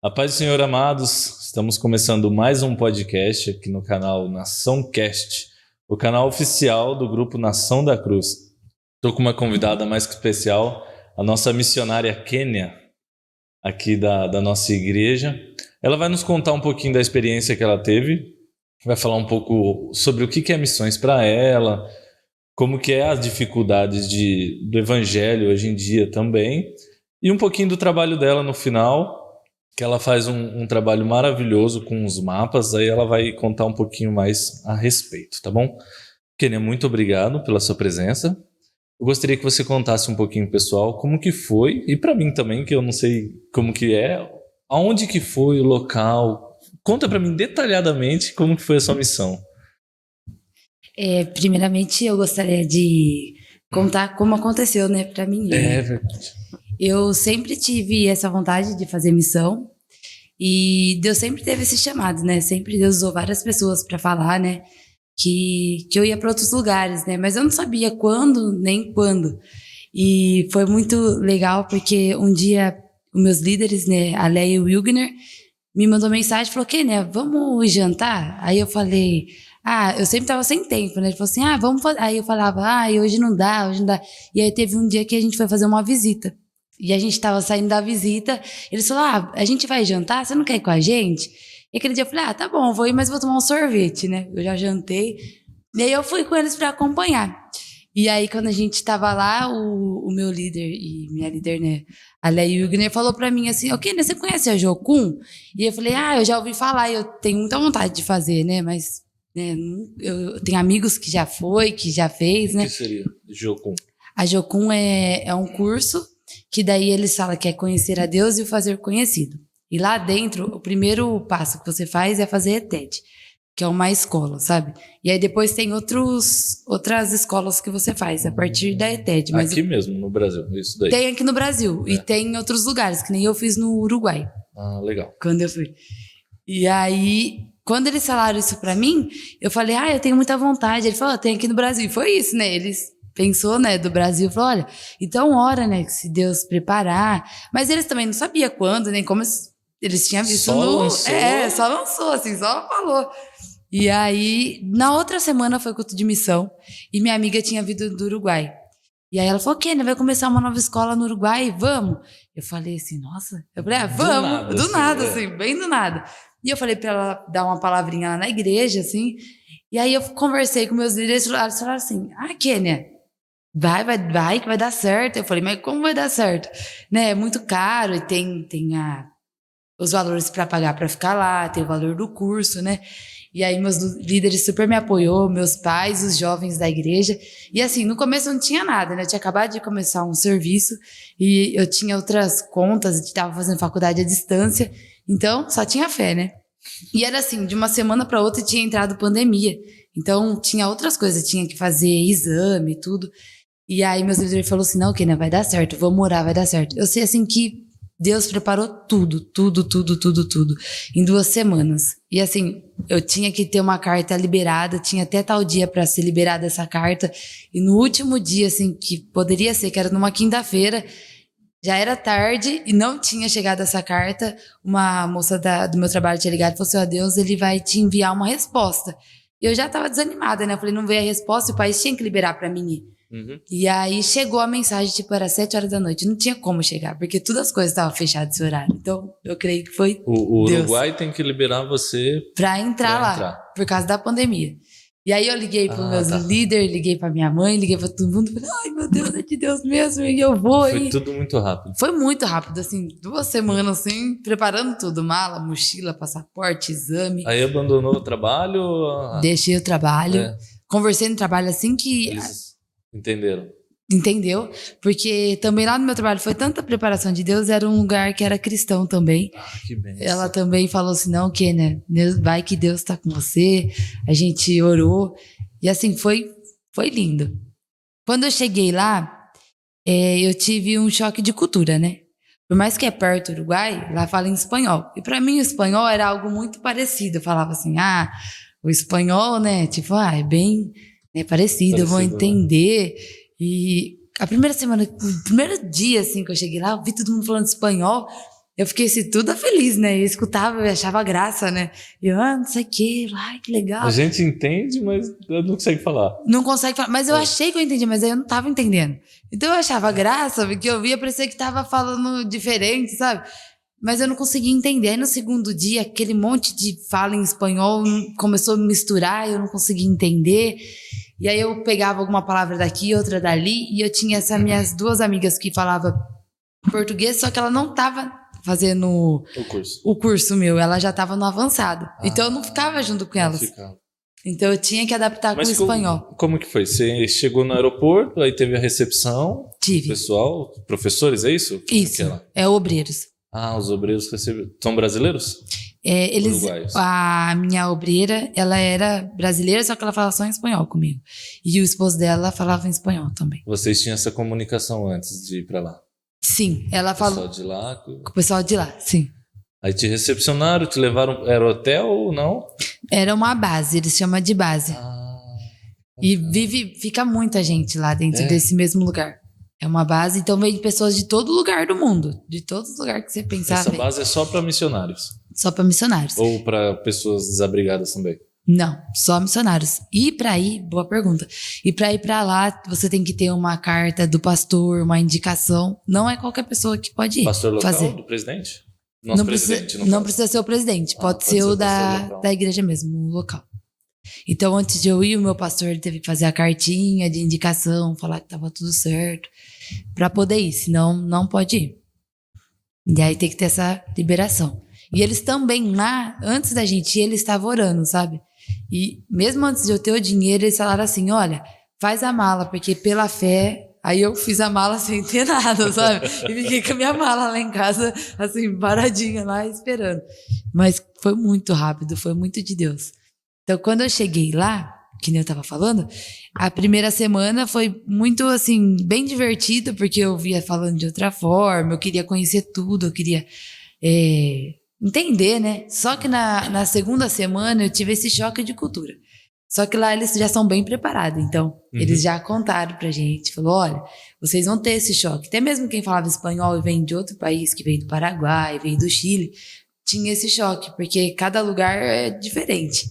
A paz do Senhor, amados, estamos começando mais um podcast aqui no canal Nação Cast, o canal oficial do grupo Nação da Cruz. Estou com uma convidada mais que especial, a nossa missionária Kênia, aqui da nossa igreja. Ela vai nos contar um pouquinho da experiência que ela teve, vai falar um pouco sobre o que é missões para ela, como que é as dificuldades do evangelho hoje em dia também, e um pouquinho do trabalho dela no final, que ela faz um trabalho maravilhoso com os mapas, aí ela vai contar um pouquinho mais a respeito, tá bom? Kênia, muito obrigado pela sua presença. Eu gostaria que você contasse um pouquinho, pessoal, como que foi, e para mim também, que eu não sei como que é, aonde que foi o local. Conta para mim detalhadamente como que foi a sua missão. Primeiramente, eu gostaria de contar como aconteceu, né, para mim. É verdade. Eu sempre tive essa vontade de fazer missão e Deus sempre teve esse chamado, né? Sempre Deus usou várias pessoas para falar, né, que eu ia para outros lugares, né? Mas eu não sabia quando nem quando. E foi muito legal porque um dia os meus líderes, né, a Leia e o Wilgner, me mandou mensagem e falou: Kênia, vamos jantar? Aí eu falei: eu sempre tava sem tempo, né? Ele falou assim: vamos fazer. Aí eu falava: hoje não dá, hoje não dá. E aí teve um dia que a gente foi fazer uma visita. E a gente tava saindo da visita, eles falaram: a gente vai jantar, você não quer ir com a gente? E aquele dia eu falei: tá bom, vou ir, mas vou tomar um sorvete, né? Eu já jantei. E aí eu fui com eles para acompanhar. E aí, quando a gente tava lá, o meu líder e minha líder, né, a Leia Wigner, falou pra mim assim: ok, né, você conhece a Jocum? E eu falei: eu já ouvi falar, eu tenho muita vontade de fazer, né, mas né, eu tenho amigos que já foi, que já fez, né. O que seria Jocum? A Jocum é um curso que daí eles falam que é conhecer a Deus e o fazer conhecido. E lá dentro, o primeiro passo que você faz é fazer ETED, que é uma escola, sabe? E aí depois tem outras escolas que você faz a partir da ETED. Mas aqui mesmo, no Brasil, isso daí. tem aqui no Brasil e tem em outros lugares, que nem eu fiz no Uruguai. Legal. Quando eu fui. E aí, quando eles falaram isso pra mim, eu falei: eu tenho muita vontade. Ele falou: tem aqui no Brasil. E foi isso, né? Eles pensou, né, do Brasil, falou: olha, então ora, né, que se Deus preparar. Mas eles também não sabiam quando, nem como eles tinham visto Lançou. só lançou, assim, só falou. E aí, na outra semana foi culto de missão e minha amiga tinha vindo do Uruguai. E aí ela falou: Kênia, vai começar uma nova escola no Uruguai, vamos? Eu falei assim: nossa. Eu falei: vamos. Do nada, assim, bem do nada. E eu falei pra ela dar uma palavrinha lá na igreja, assim. E aí eu conversei com meus líderes, eles falaram assim: Kênia, vai, que vai dar certo. Eu falei: mas como vai dar certo? Né, é muito caro e tem os valores para pagar para ficar lá, tem o valor do curso, né? E aí meus líderes super me apoiou, meus pais, os jovens da igreja. E assim, no começo não tinha nada, né? Eu tinha acabado de começar um serviço e eu tinha outras contas, estava fazendo faculdade à distância, então só tinha fé, né? E era assim, de uma semana para outra tinha entrado pandemia. Então tinha outras coisas, tinha que fazer exame e tudo. E aí meus líderes falaram assim: não, Kênia, vai dar certo, vamos orar, vai dar certo. Eu sei assim que Deus preparou tudo, em 2 semanas. E assim, eu tinha que ter uma carta liberada, tinha até tal dia para ser liberada essa carta. E no último dia, assim, que poderia ser, que era numa quinta-feira, já era tarde e não tinha chegado essa carta. Uma moça do meu trabalho tinha ligado e falou assim: Deus, ele vai te enviar uma resposta. E eu já estava desanimada, né? Eu falei: não veio a resposta e o país tinha que liberar para mim ir. Uhum. E aí chegou a mensagem, tipo, era 7 horas da noite. Não tinha como chegar, porque todas as coisas estavam fechadas esse horário. Então, eu creio que foi o Deus. Uruguai tem que liberar você pra entrar lá, por causa da pandemia. E aí eu liguei para os meus líderes, liguei para minha mãe, liguei para todo mundo. Falei: ai, meu Deus, é de Deus mesmo, e eu vou. Foi tudo muito rápido. Foi muito rápido, assim, 2 semanas, assim, preparando tudo. Mala, mochila, passaporte, exame. Aí abandonou o trabalho? Deixei o trabalho. Conversei no trabalho assim que... Eles entenderam. Entendeu? Porque também lá no meu trabalho foi tanta preparação de Deus, era um lugar que era cristão também. Que bênção. Ela também falou assim: não, Kênia, vai que Deus tá com você. A gente orou. E assim, foi lindo. Quando eu cheguei lá, eu tive um choque de cultura, né? Por mais que é perto do Uruguai, lá fala em espanhol. E para mim o espanhol era algo muito parecido. Eu falava assim: o espanhol, né? Tipo, é bem parecido, eu vou entender. Né? E a primeira semana, o primeiro dia assim que eu cheguei lá, eu vi todo mundo falando espanhol. Eu fiquei assim, toda feliz, né? Eu escutava, eu achava graça, né? E eu, não sei o que, ai, que legal. A gente entende, mas não consegue falar. Não consegue falar, mas eu achei que eu entendi, mas aí eu não tava entendendo. Então eu achava graça, porque eu via, parecia que tava falando diferente, sabe? Mas eu não conseguia entender. Aí no segundo dia, aquele monte de fala em espanhol começou a misturar, eu não conseguia entender. E aí eu pegava alguma palavra daqui, outra dali, e eu tinha essas minhas 2 amigas que falavam português, só que ela não tava fazendo o curso meu, ela já tava no avançado. Então eu não ficava junto com elas. Então eu tinha que adaptar com o espanhol. Como que foi? Você chegou no aeroporto, aí teve a recepção? Tive. Pessoal, professores, é isso? Isso, é obreiros. Os obreiros são brasileiros? Eles, uruguaios. a minha obreira, ela era brasileira, só que ela falava só em espanhol comigo. E o esposo dela falava em espanhol também. Vocês tinham essa comunicação antes de ir pra lá? Sim, ela falou. O pessoal de lá? Com o pessoal de lá, sim. Aí te recepcionaram, te levaram. Era hotel ou não? Era uma base, eles chamam de base. E fica muita gente lá dentro desse mesmo lugar. É uma base, então vem pessoas de todo lugar do mundo. De todos os lugares que você pensar. Essa base é só para missionários? Só para missionários. Ou para pessoas desabrigadas também? Não, só missionários. E para ir, boa pergunta. E para ir para lá, você tem que ter uma carta do pastor, uma indicação. Não é qualquer pessoa que pode ir. Pastor local, fazer. Do presidente? Não precisa ser o presidente, pode ser o da igreja mesmo, o local. Então, antes de eu ir, o meu pastor ele teve que fazer a cartinha de indicação, falar que tava tudo certo, para poder ir, senão não pode ir. E aí tem que ter essa liberação. E eles também lá, antes da gente ir, eles estavam orando, sabe? E mesmo antes de eu ter o dinheiro, eles falaram assim, olha, faz a mala, porque pela fé... Aí eu fiz a mala sem ter nada, sabe? E fiquei com a minha mala lá em casa, assim, paradinha lá, esperando. Mas foi muito rápido, foi muito de Deus. Então, quando eu cheguei lá, que nem eu tava falando, a primeira semana foi muito, assim, bem divertida, porque eu via falando de outra forma, eu queria conhecer tudo, eu queria entender, né? Só que na segunda semana eu tive esse choque de cultura. Só que lá eles já são bem preparados, então eles já contaram pra gente, falou, olha, vocês vão ter esse choque. Até mesmo quem falava espanhol e vem de outro país, que veio do Paraguai, veio do Chile, tinha esse choque, porque cada lugar é diferente.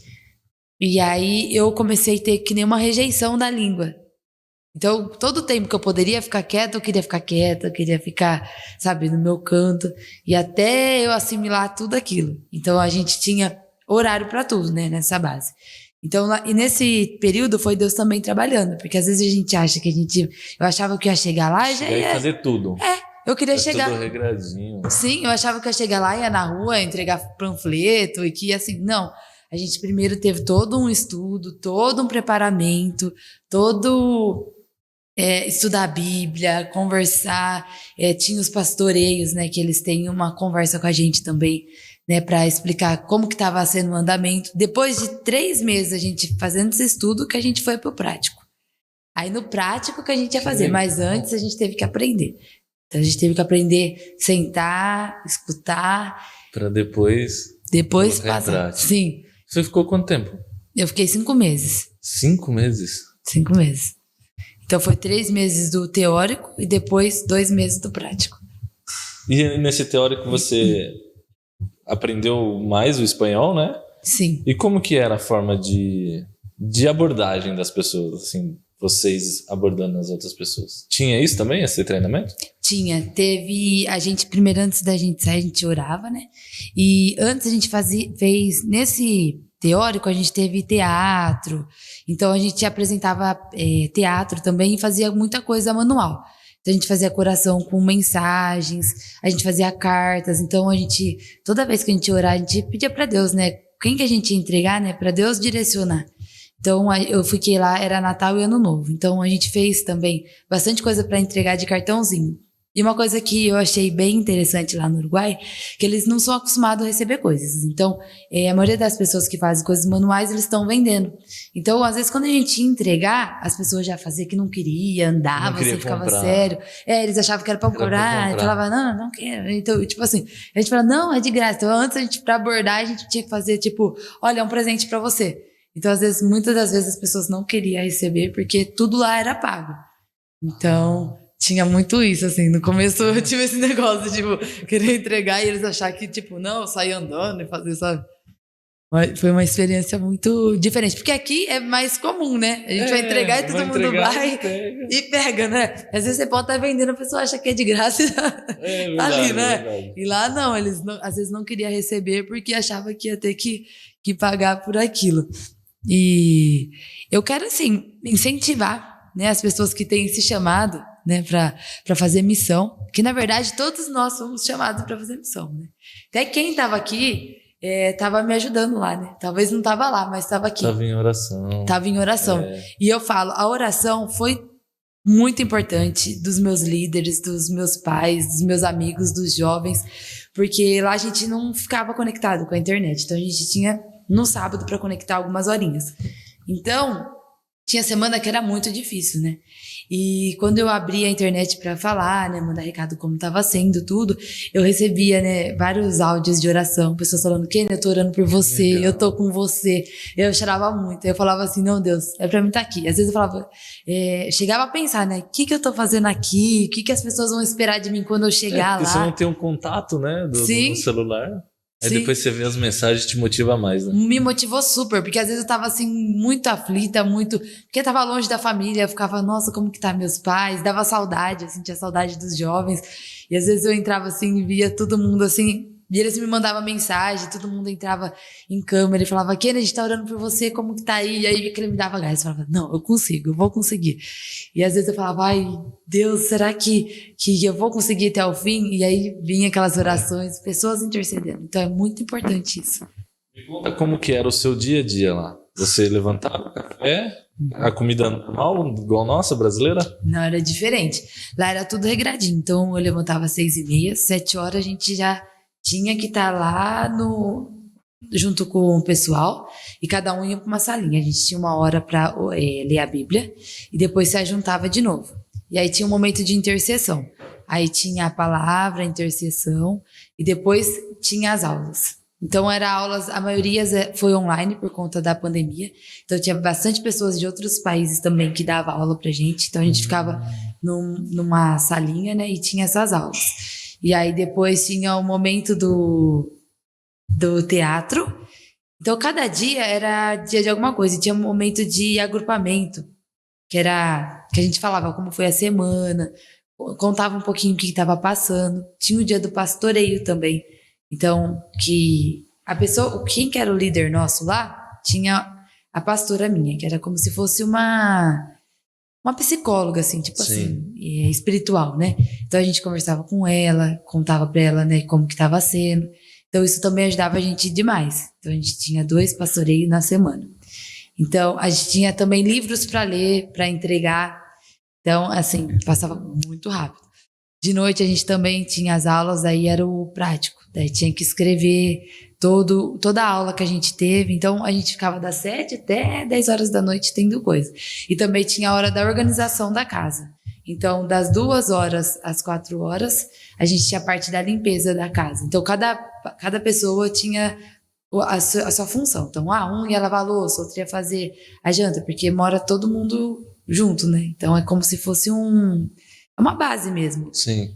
E aí eu comecei a ter que nem uma rejeição da língua. Então, todo o tempo que eu poderia ficar quieta, eu queria ficar, sabe, no meu canto, e até eu assimilar tudo aquilo. Então, a gente tinha horário pra tudo, né, nessa base. Então, e nesse período foi Deus também trabalhando, porque às vezes a gente acha que eu achava que ia chegar lá e já ia fazer tudo. Eu queria chegar. Tudo regradinho. Sim, eu achava que ia chegar lá, ia na rua, entregar panfleto e que assim, não. A gente primeiro teve todo um estudo, todo um preparamento, todo estudar a Bíblia, conversar. Tinha os pastoreios, né, que eles têm uma conversa com a gente também, né, para explicar como que estava sendo o andamento. Depois de 3 meses a gente fazendo esse estudo, que a gente foi pro prático. Aí no prático que a gente ia fazer, mas antes a gente teve que aprender. Então a gente teve que aprender, sentar, escutar. Para depois passar. Sim. Você ficou quanto tempo? Eu fiquei 5 meses. 5 meses? 5 meses. Então foi 3 meses do teórico e depois 2 meses do prático. E nesse teórico você aprendeu mais o espanhol, né? Sim. E como que era a forma de abordagem das pessoas, assim, vocês abordando as outras pessoas? Tinha isso também, esse treinamento? Tinha. Teve... A gente, primeiro, antes da gente sair, a gente orava, né? E antes a gente fez... Nesse teórico, a gente teve teatro. Então, a gente apresentava teatro também e fazia muita coisa manual. Então, a gente fazia coração com mensagens, a gente fazia cartas. Então, toda vez que a gente orar, a gente pedia para Deus, né? Quem que a gente ia entregar, né? Para Deus direcionar. Então, eu fiquei lá, era Natal e Ano Novo. Então, a gente fez também bastante coisa para entregar de cartãozinho. E uma coisa que eu achei bem interessante lá no Uruguai, que eles não são acostumados a receber coisas. Então, a maioria das pessoas que fazem coisas manuais, eles estão vendendo. Então, às vezes, quando a gente ia entregar, as pessoas já faziam que não queria, andava, você ficava sério. Eles achavam que era pra comprar, falava, não quero. Então, tipo assim, a gente falava, não, é de graça. Então, antes, pra abordar, a gente tinha que fazer, tipo, olha, é um presente pra você. Então, às vezes, muitas das vezes, as pessoas não queriam receber, porque tudo lá era pago. Então... tinha muito isso, assim. No começo eu tive esse negócio de, tipo, querer entregar e eles achar que, tipo, não, eu sair andando e fazer, sabe? Mas foi uma experiência muito diferente. Porque aqui é mais comum, né? A gente vai entregar e todo mundo vai e pega, né? Às vezes você pode estar vendendo, a pessoa acha que é de graça e tá ali, né? E lá não, eles não, às vezes não queriam receber porque achava que ia ter que pagar por aquilo. E eu quero, assim, incentivar, né, as pessoas que têm esse chamado, né, para fazer missão, que na verdade todos nós somos chamados para fazer missão, né? Até quem estava aqui estava me ajudando lá, né? Talvez não estava lá, mas estava aqui. Estava em oração. Estava em oração. E eu falo, a oração foi muito importante dos meus líderes, dos meus pais, dos meus amigos, dos jovens, porque lá a gente não ficava conectado com a internet, então a gente tinha no sábado para conectar algumas horinhas. Então, tinha semana que era muito difícil, né? E quando eu abri a internet para falar, né, mandar recado como estava sendo tudo, eu recebia, né, vários áudios de oração, pessoas falando, Kenny, eu tô orando por você, eu tô com você. Eu chorava muito, eu falava assim, não, Deus, é para mim estar aqui. Às vezes eu falava, chegava a pensar, né, o que eu tô fazendo aqui, o que as pessoas vão esperar de mim quando eu chegar lá. Porque você não tem um contato, né, do celular. Aí Sim. Depois você vê as mensagens, te motiva mais, né? Me motivou super, porque às vezes eu tava assim, muito aflita, porque eu tava longe da família, eu ficava, nossa, como que tá meus pais? Dava saudade, eu sentia saudade dos jovens. E às vezes eu entrava assim e via todo mundo assim, e eles me mandavam mensagem, todo mundo entrava em câmera e falava, Kenny, a gente tá orando por você, como que tá aí? E aí ele me dava gás, eu falava, não, eu consigo, eu vou conseguir. E às vezes eu falava, ai, Deus, será que eu vou conseguir até o fim? E aí vinha aquelas orações, pessoas intercedendo. Então é muito importante isso. Me conta como que era o seu dia a dia lá. Você levantava o café, a comida normal, igual nossa, brasileira? Não, era diferente. Lá era tudo regradinho. Então eu levantava às 6h30, 7 horas a gente já tinha que estar lá junto com o pessoal e cada um ia para uma salinha. A gente tinha uma hora para ler a Bíblia e depois se ajuntava de novo. E aí tinha um momento de intercessão. Aí tinha a palavra, a intercessão e depois tinha as aulas. Então era aulas, a maioria foi online por conta da pandemia. Então tinha bastante pessoas de outros países também que davam aula pra gente. Então a gente ficava numa salinha, né, e tinha essas aulas. E aí depois tinha o momento do teatro. Então cada dia era dia de alguma coisa. E tinha um momento de agrupamento, que a gente falava como foi a semana, contava um pouquinho o que estava passando. Tinha o dia do pastoreio também. Então, que a pessoa, quem que era o líder nosso lá, tinha a pastora minha, que era como se fosse uma psicóloga, assim, tipo assim, espiritual, né? Então a gente conversava com ela, contava pra ela, né, como que tava sendo. Então isso também ajudava a gente demais. Então a gente tinha 2 pastoreios na semana. Então a gente tinha também livros para ler, para entregar. Então, assim, passava muito rápido. De noite a gente também tinha as aulas, aí era o prático. Daí tinha que escrever toda a aula que a gente teve. Então a gente ficava das 7 até 10 horas da noite tendo coisa. E também tinha a hora da organização da casa. Então das 2 horas às 4 horas, a gente tinha a parte da limpeza da casa. Então cada pessoa tinha a sua função. Então um ia lavar a louça, outro ia fazer a janta, porque mora todo mundo junto, né? Então é como se fosse uma base mesmo. Sim.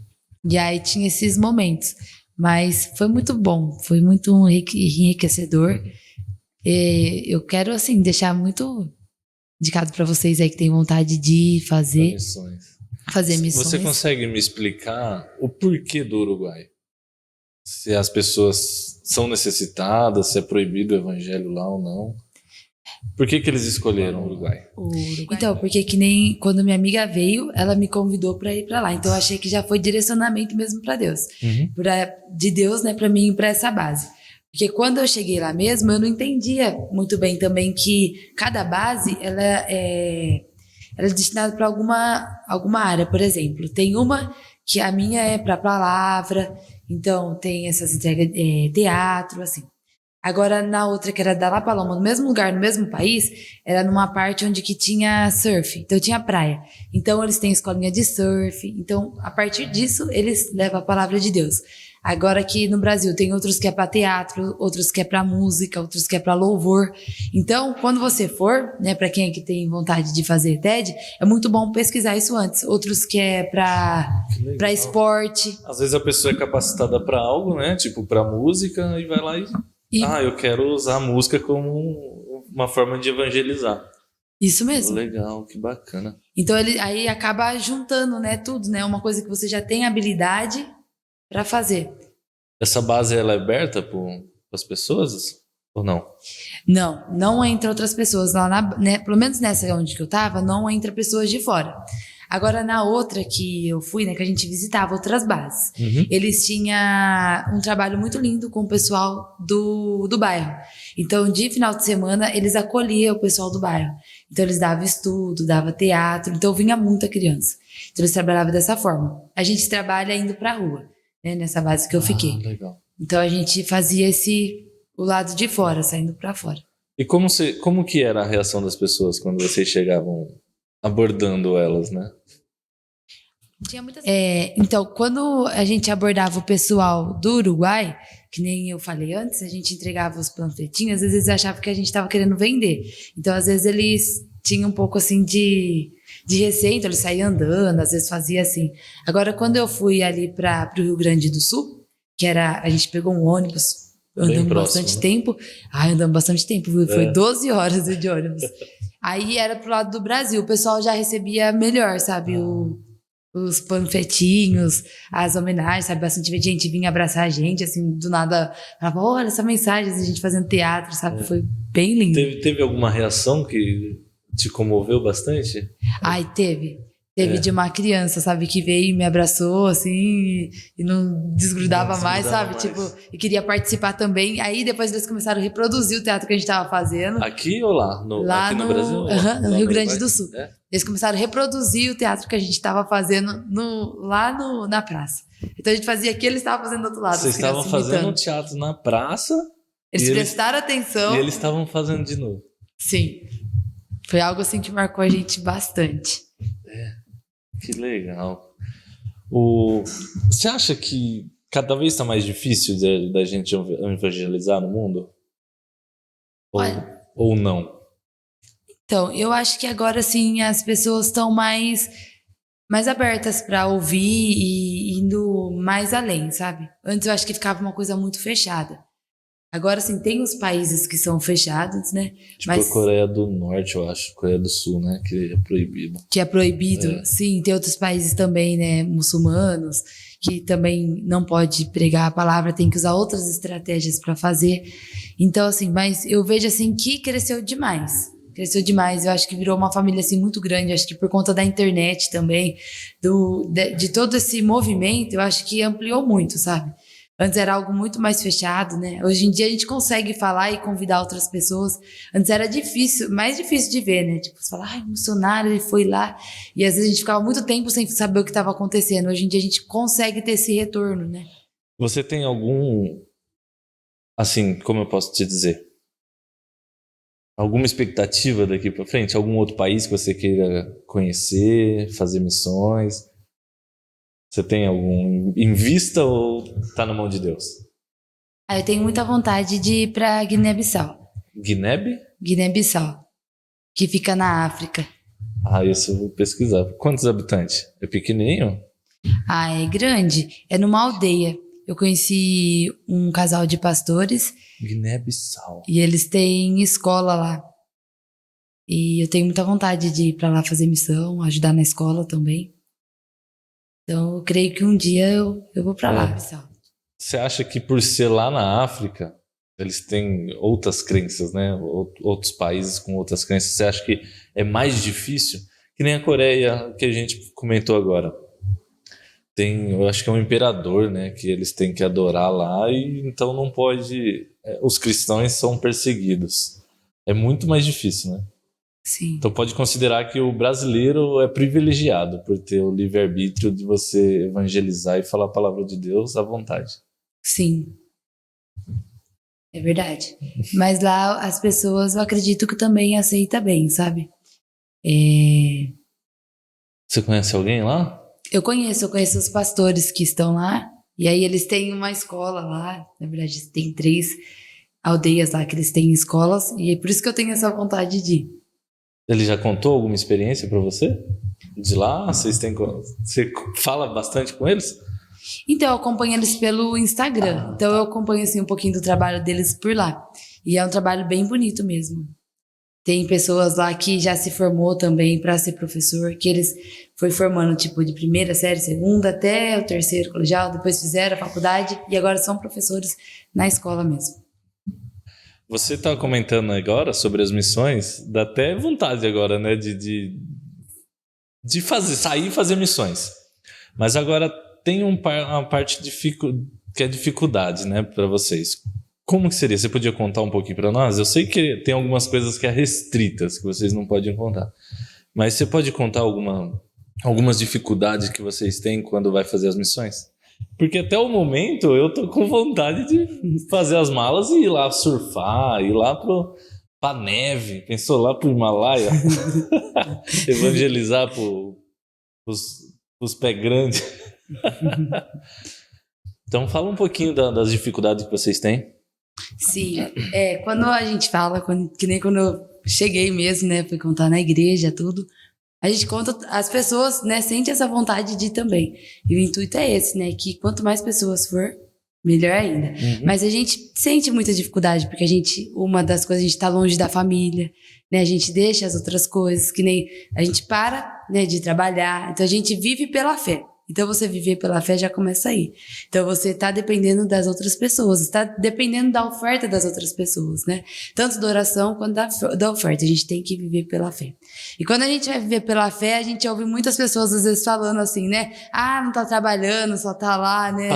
E aí tinha esses momentos. Mas foi muito bom, foi muito enriquecedor. Eu quero, assim, deixar muito indicado para vocês aí que têm vontade de fazer missões. Você consegue me explicar o porquê do Uruguai? Se as pessoas são necessitadas, se é proibido o evangelho lá ou não? Por que eles escolheram o Uruguai? Então, porque que nem quando minha amiga veio, ela me convidou para ir para lá. Então eu achei que já foi direcionamento mesmo para Deus. De Deus, né, para mim ir para essa base. Porque quando eu cheguei lá mesmo, eu não entendia muito bem também que cada base ela é destinada para alguma área, por exemplo. Tem uma que a minha é para palavra, então tem essas entregas teatro, assim. Agora, na outra, que era da La Paloma, no mesmo lugar, no mesmo país, era numa parte onde que tinha surf, então tinha praia. Então, eles têm escolinha de surf. Então, a partir disso, eles levam a palavra de Deus. Agora aqui no Brasil tem outros que é para teatro, outros que é para música, outros que é para louvor. Então, quando você for, né, para quem é que tem vontade de fazer TED, é muito bom pesquisar isso antes. Outros que é para esporte. Às vezes a pessoa é capacitada para algo, né? Tipo para música e vai lá eu quero usar a música como uma forma de evangelizar. Isso mesmo. Legal, que bacana. Então ele aí acaba juntando, né, tudo, né? Uma coisa que você já tem habilidade para fazer. Essa base ela é aberta para as pessoas ou não? Não entra outras pessoas lá né, pelo menos nessa onde que eu tava, não entra pessoas de fora. Agora na outra que eu fui, né, que a gente visitava outras bases, eles tinham um trabalho muito lindo com o pessoal do bairro. Então de final de semana eles acolhiam o pessoal do bairro. Então eles davam estudo, davam teatro, então vinha muita criança. Então eles trabalhavam dessa forma. A gente trabalha indo pra rua, né, nessa base que eu fiquei. Legal. Então a gente fazia o lado de fora, saindo pra fora. E como que era a reação das pessoas quando vocês chegavam abordando elas, né? Tinha muitas... então, quando a gente abordava o pessoal do Uruguai, que nem eu falei antes, a gente entregava os panfletinhos, às vezes eles achavam que a gente estava querendo vender. Então, às vezes eles tinham um pouco assim de receio, então eles saíam andando, às vezes fazia assim. Agora, quando eu fui ali para o Rio Grande do Sul, a gente pegou um ônibus, andamos bastante tempo. Andamos bastante tempo, viu? Foi 12 horas de ônibus. Aí era pro lado do Brasil, o pessoal já recebia melhor, sabe? Os panfletinhos, as homenagens, sabe? Bastante gente vinha abraçar a gente, assim, do nada, falava, olha essa mensagem, a gente fazendo teatro, sabe? Foi bem lindo. Teve alguma reação que te comoveu bastante? Ai, teve de uma criança, sabe, que veio e me abraçou, assim, e não desgrudava mais, sabe, tipo, e queria participar também. Aí depois eles começaram a reproduzir o teatro que a gente tava fazendo. Aqui ou lá? Aqui no Brasil? No Rio Grande do Sul. Eles começaram a reproduzir o teatro que a gente tava fazendo na praça. Então a gente fazia aqui, eles estavam fazendo do outro lado. Vocês estavam fazendo um teatro na praça? Eles prestaram atenção. E eles estavam fazendo de novo. Sim. Foi algo assim que marcou a gente bastante. Que legal. Você acha que cada vez está mais difícil da gente evangelizar no mundo? Ou não? Então, eu acho que agora sim as pessoas estão mais abertas para ouvir e indo mais além, sabe? Antes eu acho que ficava uma coisa muito fechada. Agora sim, tem os países que são fechados, né? Tipo a Coreia do Norte, eu acho. Coreia do Sul, né? Que é proibido. Que é proibido, sim. Tem outros países também, né? Muçulmanos, que também não pode pregar a palavra, tem que usar outras estratégias para fazer. Então, assim, mas eu vejo assim que cresceu demais. Eu acho que virou uma família assim muito grande, acho que por conta da internet também, de todo esse movimento, eu acho que ampliou muito, sabe? Antes era algo muito mais fechado, né? Hoje em dia a gente consegue falar e convidar outras pessoas. Antes era mais difícil de ver, né? Tipo, você fala, o missionário, ele foi lá. E às vezes a gente ficava muito tempo sem saber o que estava acontecendo. Hoje em dia a gente consegue ter esse retorno, né? Você tem algum, assim, como eu posso te dizer? Alguma expectativa daqui para frente? Algum outro país que você queira conhecer, fazer missões? Você tem algum em vista ou tá na mão de Deus? Eu tenho muita vontade de ir para Guiné-Bissau. Guiné-Bissau, que fica na África. Isso eu vou pesquisar. Quantos habitantes? É pequenininho? É grande. É numa aldeia. Eu conheci um casal de pastores. Guiné-Bissau. E eles têm escola lá. E eu tenho muita vontade de ir para lá fazer missão, ajudar na escola também. Então, eu creio que um dia eu vou para lá, pessoal. Você acha que por ser lá na África, eles têm outras crenças, né? Outros países com outras crenças. Você acha que é mais difícil? Que nem a Coreia, que a gente comentou agora. Eu acho que é um imperador, né? Que eles têm que adorar lá e então não pode... Os cristãos são perseguidos. É muito mais difícil, né? Sim. Então pode considerar que o brasileiro é privilegiado por ter o livre-arbítrio de você evangelizar e falar a palavra de Deus à vontade. Sim. É verdade. Mas lá as pessoas, eu acredito que também aceitam bem, sabe? Você conhece alguém lá? Eu conheço os pastores que estão lá E aí eles têm uma escola lá, na verdade tem 3 aldeias lá que eles têm escolas, e é por isso que eu tenho essa vontade de ir. Ele já contou alguma experiência para você? De lá? Você fala bastante com eles? Então, eu acompanho eles pelo Instagram. Então, eu acompanho, assim, um pouquinho do trabalho deles por lá. E é um trabalho bem bonito mesmo. Tem pessoas lá que já se formou também para ser professor, que eles foi formando, tipo, de primeira série, segunda, até o terceiro colegial, depois fizeram a faculdade e agora são professores na escola mesmo. Você está comentando agora sobre as missões, dá até vontade agora, né, de sair e fazer missões. Mas agora tem uma parte que é dificuldade, né, para vocês. Como que seria? Você podia contar um pouquinho para nós? Eu sei que tem algumas coisas que é restritas, que vocês não podem contar. Mas você pode contar algumas dificuldades que vocês têm quando vai fazer as missões? Porque até o momento eu tô com vontade de fazer as malas e ir lá surfar, ir lá pra neve, pensou lá pro Himalaia, evangelizar pros pés grandes. Então fala um pouquinho das dificuldades que vocês têm. Sim, quando a gente fala, que nem quando eu cheguei mesmo, né, fui contar na igreja, tudo, a gente conta, as pessoas, né, sentem essa vontade de ir também. E o intuito é esse, né, que quanto mais pessoas for, melhor ainda. Uhum. Mas a gente sente muita dificuldade, porque uma das coisas, a gente tá longe da família, né, a gente deixa as outras coisas, que nem a gente para, né, de trabalhar, então a gente vive pela fé. Então, você viver pela fé já começa aí. Então, você está dependendo das outras pessoas, está dependendo da oferta das outras pessoas, né? Tanto da oração quanto da oferta. A gente tem que viver pela fé. E quando a gente vai viver pela fé, a gente ouve muitas pessoas, às vezes, falando assim, né? Ah, não tá trabalhando, só tá lá, né?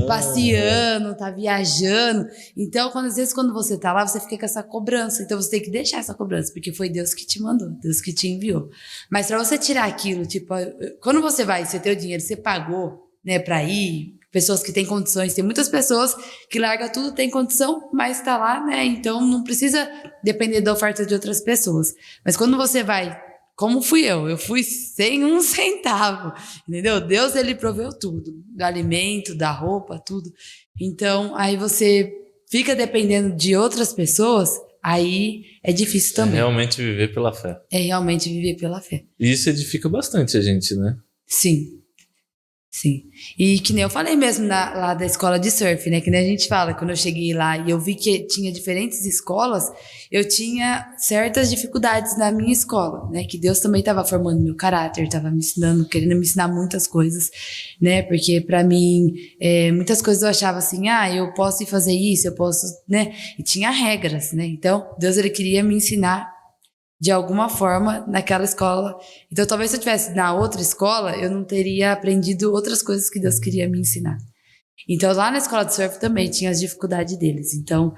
Passeando, tá viajando. Então, às vezes, quando você tá lá, você fica com essa cobrança. Então, você tem que deixar essa cobrança, porque foi Deus que te mandou, Deus que te enviou. Mas para você tirar aquilo, tipo, quando você vai, você tem o dinheiro, você pagou, né, para ir, pessoas que têm condições, tem muitas pessoas que larga tudo, tem condição, mas tá lá, né, então não precisa depender da oferta de outras pessoas. Mas quando você vai, como fui eu fui sem um centavo, entendeu? Deus, ele proveu tudo, do alimento, da roupa, tudo. Então, aí você fica dependendo de outras pessoas, aí é difícil também. É realmente viver pela fé. É realmente viver pela fé. E isso edifica bastante a gente, né? Sim. Sim. E que nem eu falei mesmo lá da escola de surf, né? Que nem a gente fala, quando eu cheguei lá e eu vi que tinha diferentes escolas, eu tinha certas dificuldades na minha escola, né? Que Deus também estava formando meu caráter, estava me ensinando, querendo me ensinar muitas coisas, né? Porque para mim, muitas coisas eu achava assim, eu posso ir fazer isso, eu posso, né? E tinha regras, né? Então, Deus, ele queria me ensinar de alguma forma naquela escola. Então, talvez se eu estivesse na outra escola, eu não teria aprendido outras coisas que Deus queria me ensinar. Então, lá na escola de surf também tinha as dificuldades deles. Então,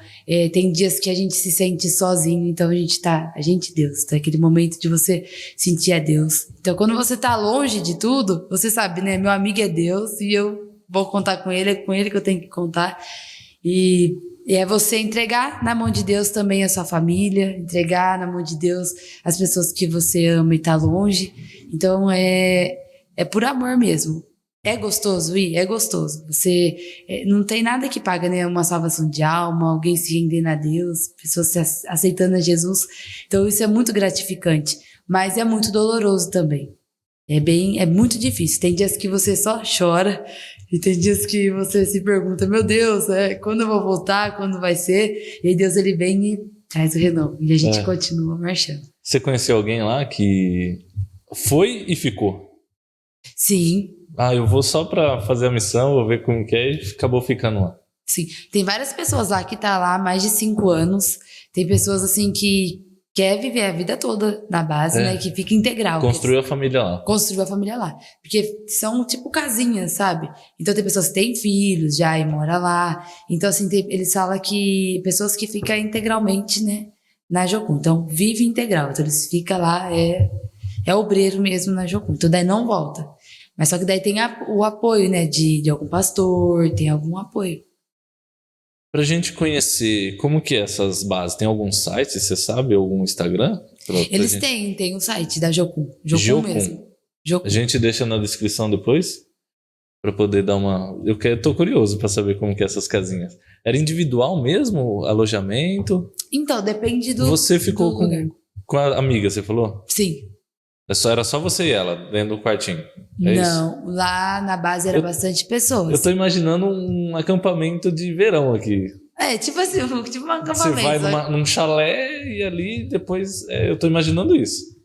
tem dias que a gente se sente sozinho, então Deus, tá aquele momento de você sentir a Deus. Então, quando você tá longe de tudo, você sabe, né? Meu amigo é Deus e eu vou contar com ele, é com ele que eu tenho que contar. E é você entregar na mão de Deus também a sua família, entregar na mão de Deus as pessoas que você ama e tá longe. Então, é por amor mesmo. É gostoso ir? É gostoso. Você não tem nada que paga, né? Uma salvação de alma, alguém se rendendo a Deus, pessoas se aceitando a Jesus. Então, isso é muito gratificante. Mas é muito doloroso também. É muito difícil. Tem dias que você só chora e tem dias que você se pergunta, meu Deus, quando eu vou voltar, quando vai ser? E aí Deus, ele vem e traz o renovo. E a gente continua marchando. Você conheceu alguém lá que foi e ficou? Sim. Eu vou só pra fazer a missão, vou ver como que é e acabou ficando lá. Sim. Tem várias pessoas lá que tá lá há mais de 5 anos. Tem pessoas assim que quer viver a vida toda na base, né? Que fica integral. Construiu a família lá. Construiu a família lá. Porque são tipo casinhas, sabe? Então tem pessoas que têm filhos já e moram lá. Então, assim, eles falam que pessoas que ficam integralmente, né? Na Jocum. Então, vive integral. Então, eles ficam lá, é obreiro mesmo na Jocum. Então, daí não volta. Mas só que daí tem o apoio, né? De algum pastor, tem algum apoio. Pra gente conhecer como que é essas bases, tem algum site, você sabe? Algum Instagram? Eles têm um site da Jocum. Jocum mesmo. Jocum. A gente deixa na descrição depois Pra poder dar uma... Tô curioso pra saber como que é essas casinhas. Era individual mesmo, alojamento? Então, depende do Você ficou do lugar. com a amiga, você falou? Sim. Era só você e ela, dentro do quartinho? É isso? Não, lá na base era bastante Eu pessoas. tô imaginando um acampamento de verão aqui. Tipo assim, tipo um acampamento. Você vai num chalé e ali depois... eu tô imaginando isso.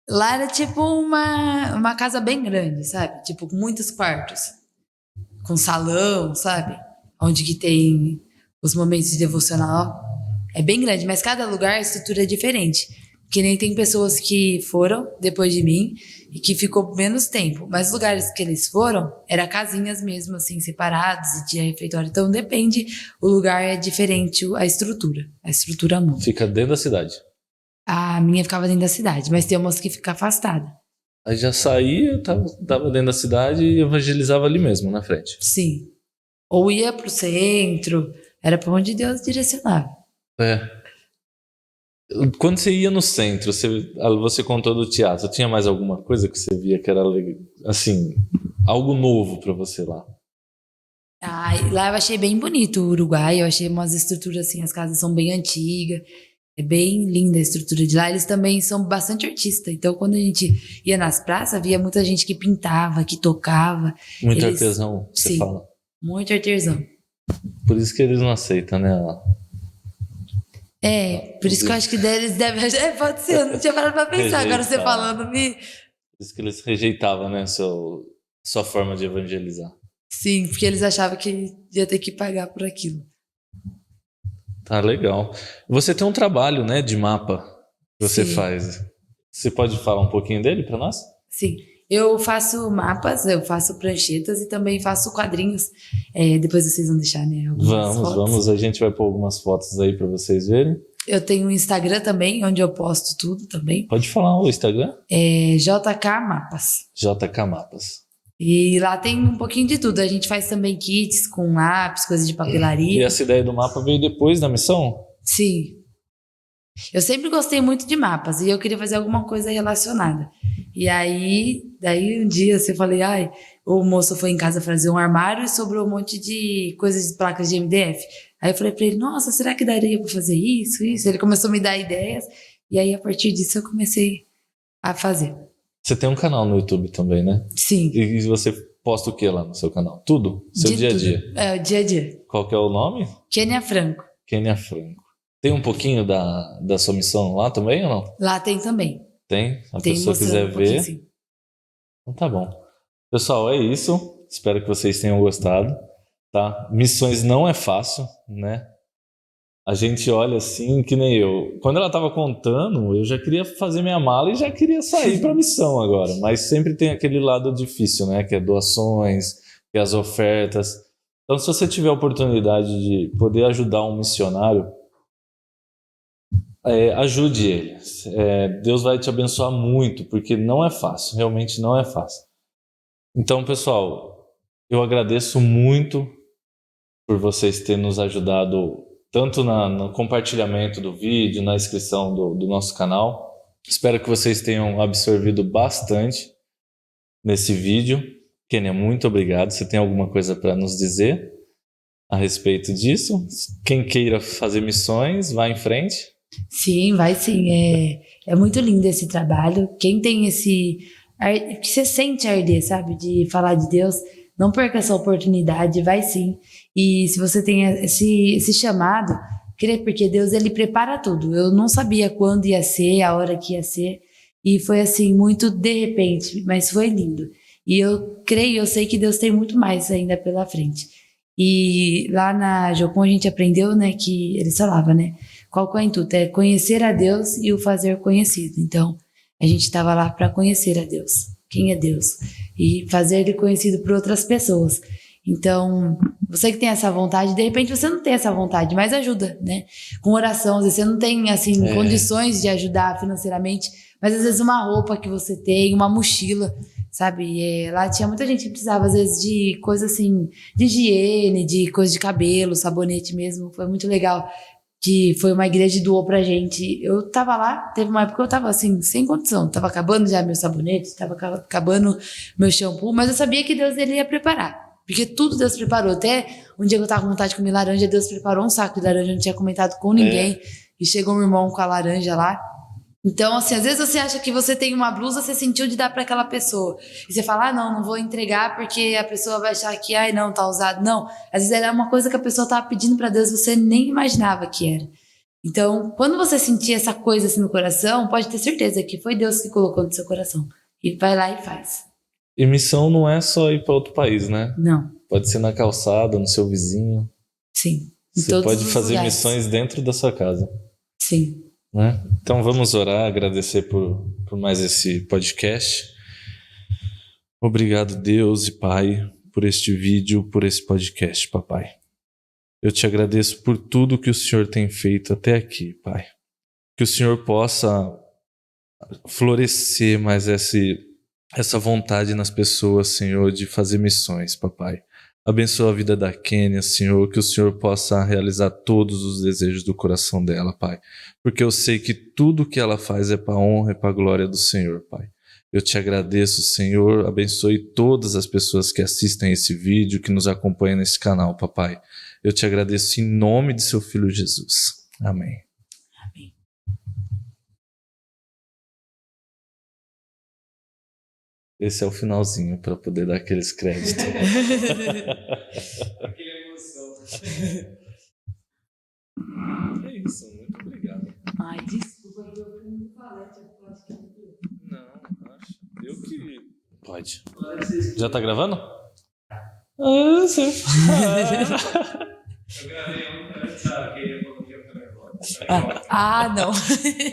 Lá era tipo uma casa bem grande, sabe? Tipo, com muitos quartos. Com salão, sabe? Onde que tem os momentos de devocional. É bem grande, mas cada lugar a estrutura é diferente. Que nem tem pessoas que foram depois de mim e que ficou menos tempo. Mas os lugares que eles foram, era casinhas mesmo, assim, separados e tinha refeitório. Então depende, o lugar é diferente, a estrutura. A estrutura muda. Fica dentro da cidade. A minha ficava dentro da cidade, mas tem umas que ficam afastadas. Aí já saía, tava dentro da cidade e evangelizava ali mesmo, na frente. Sim. Ou ia pro centro, era pra onde Deus direcionava. Quando você ia no centro, você contou do teatro, tinha mais alguma coisa que você via que era, assim, algo novo pra você lá? Lá eu achei bem bonito o Uruguai, eu achei umas estruturas assim, as casas são bem antigas, é bem linda a estrutura de lá. Eles também são bastante artistas, então quando a gente ia nas praças, via muita gente que pintava, que tocava. Muito artesão, você sim, fala. Muito artesão. Por isso que eles não aceitam, né? Por isso que eu acho que eles devem... pode ser, eu não tinha parado pra pensar, agora você falando me... Por isso que eles rejeitavam, né, sua forma de evangelizar. Sim, porque eles achavam que ia ter que pagar por aquilo. Tá legal. Você tem um trabalho, né, de mapa que você faz. Você pode falar um pouquinho dele para nós? Sim, eu faço mapas, eu faço pranchetas e também faço quadrinhos. Depois vocês vão deixar, né? Vamos. A gente vai pôr algumas fotos aí para vocês verem. Eu tenho um Instagram também, onde eu posto tudo também. Pode falar o Instagram? JK Mapas. JK Mapas. E lá tem um pouquinho de tudo. A gente faz também kits com lápis, coisas de papelaria. E essa ideia do mapa veio depois da missão? Sim. Eu sempre gostei muito de mapas e eu queria fazer alguma coisa relacionada. E daí um dia você falei, o moço foi em casa fazer um armário e sobrou um monte de coisas de placas de MDF. Aí eu falei pra ele, nossa, será que daria pra fazer isso? Ele começou a me dar ideias e aí a partir disso eu comecei a fazer. Você tem um canal no YouTube também, né? Sim. E você posta o que lá no seu canal? Tudo? Seu dia a dia? O dia a dia. Qual que é o nome? Kênia Franco. Kênia Franco. Tem um pouquinho da sua missão lá também ou não? Lá tem também. Tem? Se a pessoa quiser ver. Sim. Então tá bom. Pessoal, é isso. Espero que vocês tenham gostado. Tá? Missões não é fácil, né? A gente olha assim, que nem eu. Quando ela tava contando, eu já queria fazer minha mala e já queria sair pra missão agora. Mas sempre tem aquele lado difícil, né? Que é doações, que é as ofertas. Então, se você tiver a oportunidade de poder ajudar um missionário, ajude ele. Deus vai te abençoar muito, porque não é fácil, realmente não é fácil. Então, pessoal, eu agradeço muito por vocês terem nos ajudado tanto no compartilhamento do vídeo, na inscrição do nosso canal. Espero que vocês tenham absorvido bastante nesse vídeo. Kênia, muito obrigado. Você tem alguma coisa para nos dizer a respeito disso? Quem queira fazer missões, vá em frente. Sim, vai sim. É muito lindo esse trabalho. Quem tem que você sente arder, sabe? De falar de Deus, não perca essa oportunidade, vai sim. E se você tem esse chamado, porque Deus, ele prepara tudo. Eu não sabia quando ia ser, a hora que ia ser. E foi assim, muito de repente, mas foi lindo. E eu sei que Deus tem muito mais ainda pela frente. E lá na Jocum a gente aprendeu, né, que ele falava, né? Qual que é o intuito? É conhecer a Deus e o fazer conhecido. Então, a gente estava lá para conhecer a Deus. Quem é Deus? E fazer ele conhecido por outras pessoas. Então, você que tem essa vontade, de repente você não tem essa vontade, mas ajuda, né? Com oração, às vezes você não tem, assim, condições de ajudar financeiramente, mas às vezes uma roupa que você tem, uma mochila, sabe? Lá tinha muita gente que precisava, às vezes, de coisa assim, de higiene, de coisa de cabelo, sabonete mesmo. Foi muito legal. Que foi uma igreja que doou pra gente. Eu tava lá, teve uma época que eu tava assim, sem condição. Tava acabando já meu sabonete, tava acabando meu shampoo, mas eu sabia que Deus ele ia preparar. Porque tudo Deus preparou. Até um dia que eu tava com vontade de comer laranja, Deus preparou um saco de laranja, eu não tinha comentado com ninguém. E chegou um irmão com a laranja lá. Então, assim, às vezes você acha que você tem uma blusa, você sentiu de dar pra aquela pessoa. E você fala, não vou entregar porque a pessoa vai achar que, não, tá usado. Não, às vezes era uma coisa que a pessoa tava pedindo pra Deus e você nem imaginava que era. Então, quando você sentir essa coisa assim no coração, pode ter certeza que foi Deus que colocou no seu coração. E vai lá e faz. E missão não é só ir para outro país, né? Não. Pode ser na calçada, no seu vizinho. Sim. Você pode fazer missões dentro da sua casa. Sim. Né? Então vamos orar, agradecer por mais esse podcast. Obrigado, Deus e Pai, por este vídeo, por esse podcast, papai. Eu te agradeço por tudo que o Senhor tem feito até aqui, Pai. Que o Senhor possa florescer mais essa vontade nas pessoas, Senhor, de fazer missões, papai. Abençoa a vida da Kênia, Senhor, que o Senhor possa realizar todos os desejos do coração dela, Pai. Porque eu sei que tudo que ela faz é para a honra e para a glória do Senhor, Pai. Eu te agradeço, Senhor, abençoe todas as pessoas que assistem esse vídeo, que nos acompanham nesse canal, papai. Eu te agradeço em nome de seu Filho Jesus. Amém. Amém. Esse é o finalzinho para poder dar aqueles créditos. Aquela emoção. É isso, muito obrigado. Ai, desculpa, eu não falei, Não, acho. Eu que. Pode. Já tá gravando? Ah, sim. Eu gravei um antes, sabe? Que eu coloquei o telefone. não.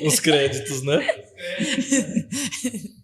Os créditos, né? Os créditos.